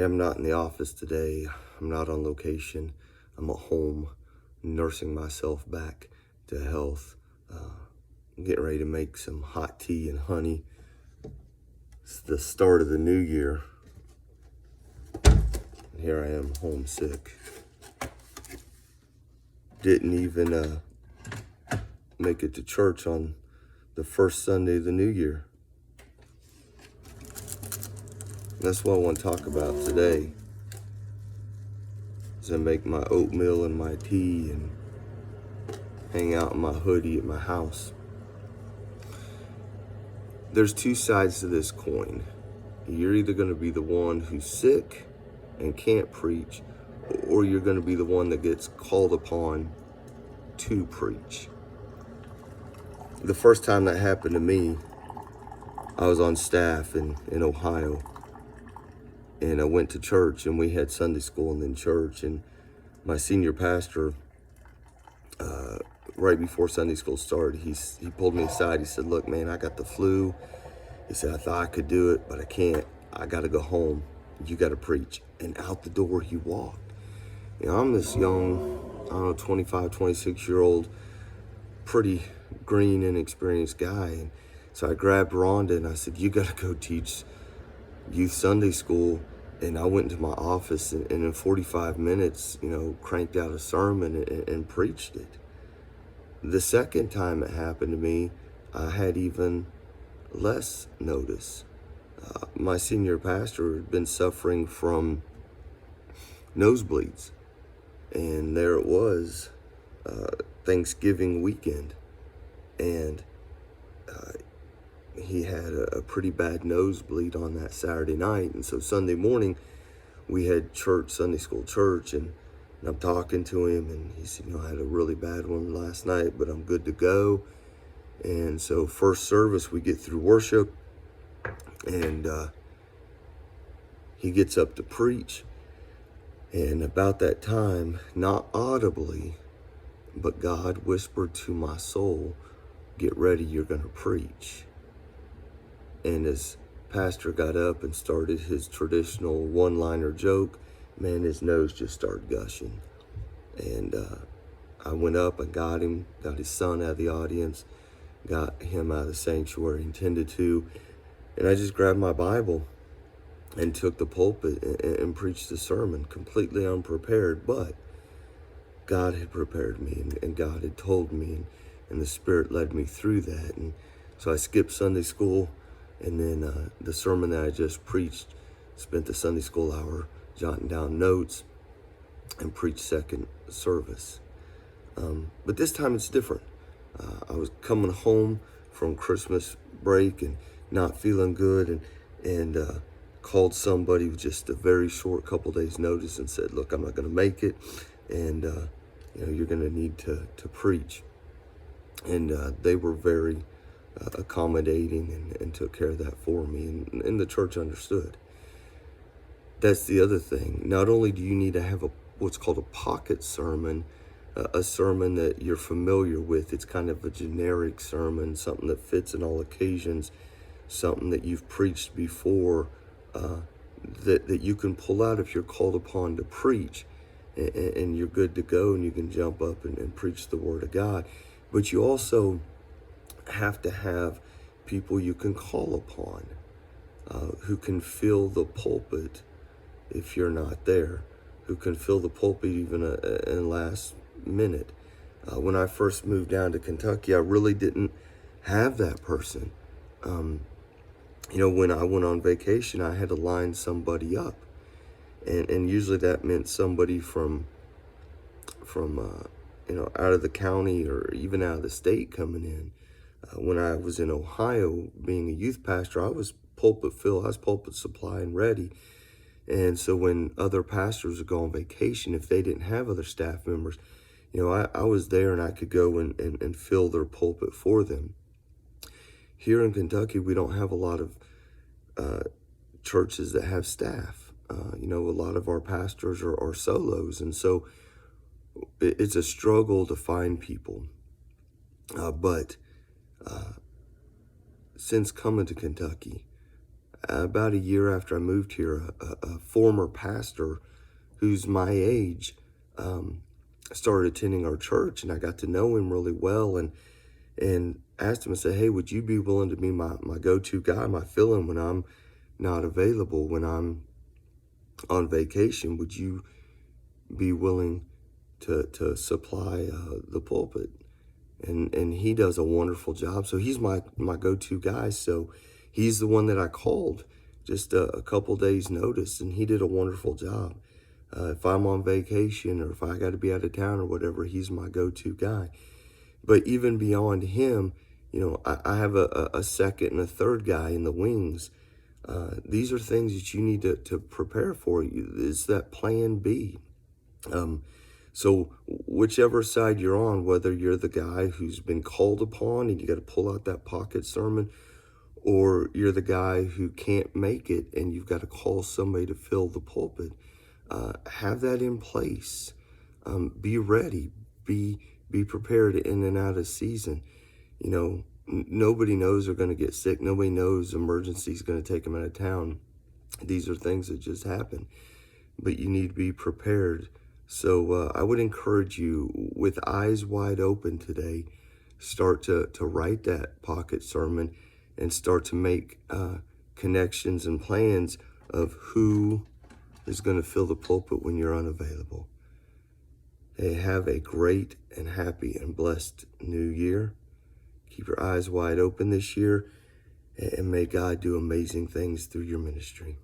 Hey, I'm not in the office today. I'm not on location. I'm at home nursing myself back to health. I'm getting ready to make some hot tea and honey. It's the start of the new year. And here I am, homesick. Didn't even make it to church on the first Sunday of the new year. That's what I want to talk about today. As I make my oatmeal and my tea and hang out in my hoodie at my house. There's two sides to this coin. You're either going to be the one who's sick and can't preach, or you're going to be the one that gets called upon to preach. The first time that happened to me, I was on staff in Ohio, and I went to church, and we had Sunday school and then church, and my senior pastor, right before Sunday school started, he pulled me aside. He said, "Look, man, I got the flu." He said, "I thought I could do it, but I can't. I got to go home. You got to preach." And out the door he walked. You know, I'm this young, 25, 26-year-old, pretty green and experienced guy. And so I grabbed Rhonda and I said, "You got to go teach youth Sunday school." And I went into my office and in 45 minutes, cranked out a sermon and preached it. The second time it happened to me, I had even less notice. My senior pastor had been suffering from nosebleeds, and there it was, Thanksgiving weekend, and he had a pretty bad nosebleed on that Saturday night. And so Sunday morning we had church, Sunday school church, and I'm talking to him, and he said, "I had a really bad one last night, but I'm good to go." And so first service, we get through worship, and he gets up to preach. And about that time, not audibly, but God whispered to my soul, "Get ready, you're going to preach." And as pastor got up and started his traditional one-liner joke, man, his nose just started gushing. And I went up and got him, got his son out of the audience, got him out of the sanctuary, intended to, and I just grabbed my Bible and took the pulpit and preached the sermon completely unprepared. But God had prepared me, and God had told me, and the Spirit led me through that. And so I skipped Sunday school, and then the sermon that I just preached, spent the Sunday school hour jotting down notes and preached second service. But this time it's different. I was coming home from Christmas break and not feeling good, and called somebody with just a very short couple days notice and said, "Look, I'm not going to make it, and you're going to need to preach." And they were very accommodating and took care of that for me, and the church understood. That's the other thing. Not only do you need to have what's called a pocket sermon, a sermon that you're familiar with. It's kind of a generic sermon, something that fits in all occasions, something that you've preached before, that you can pull out if you're called upon to preach, and you're good to go, and you can jump up and preach the Word of God. But you also have to have people you can call upon, who can fill the pulpit if you're not there, who can fill the pulpit even in last minute. When I first moved down to Kentucky, I really didn't have that person. When I went on vacation, I had to line somebody up, and usually that meant somebody from out of the county or even out of the state coming in. When I was in Ohio, being a youth pastor, I was pulpit fill, I was pulpit supply and ready. And so when other pastors would go on vacation, if they didn't have other staff members, I was there, and I could go and fill their pulpit for them. Here in Kentucky, we don't have a lot of churches that have staff. A lot of our pastors are solos, and so it's a struggle to find people. But since coming to Kentucky, about a year after I moved here, a former pastor who's my age started attending our church, and I got to know him really well, and asked him, I said, hey, would you be willing to be my go-to guy, my fill-in when I'm not available, when I'm on vacation? Would you be willing to supply the pulpit? And he does a wonderful job. So he's my go-to guy. So he's the one that I called just a couple days notice, and he did a wonderful job. If I'm on vacation or if I got to be out of town or whatever, he's my go-to guy. But even beyond him, I have a second and a third guy in the wings. These are things that you need to prepare for. It's that plan B. So whichever side you're on, whether you're the guy who's been called upon and you got to pull out that pocket sermon, or you're the guy who can't make it and you've got to call somebody to fill the pulpit, have that in place. Be ready. Be prepared in and out of season. Nobody knows they're going to get sick. Nobody knows emergency is going to take them out of town. These are things that just happen, but you need to be prepared. So I would encourage you, with eyes wide open today, start to write that pocket sermon and start to make connections and plans of who is going to fill the pulpit when you're unavailable. Hey, have a great and happy and blessed new year. Keep your eyes wide open this year, and may God do amazing things through your ministry.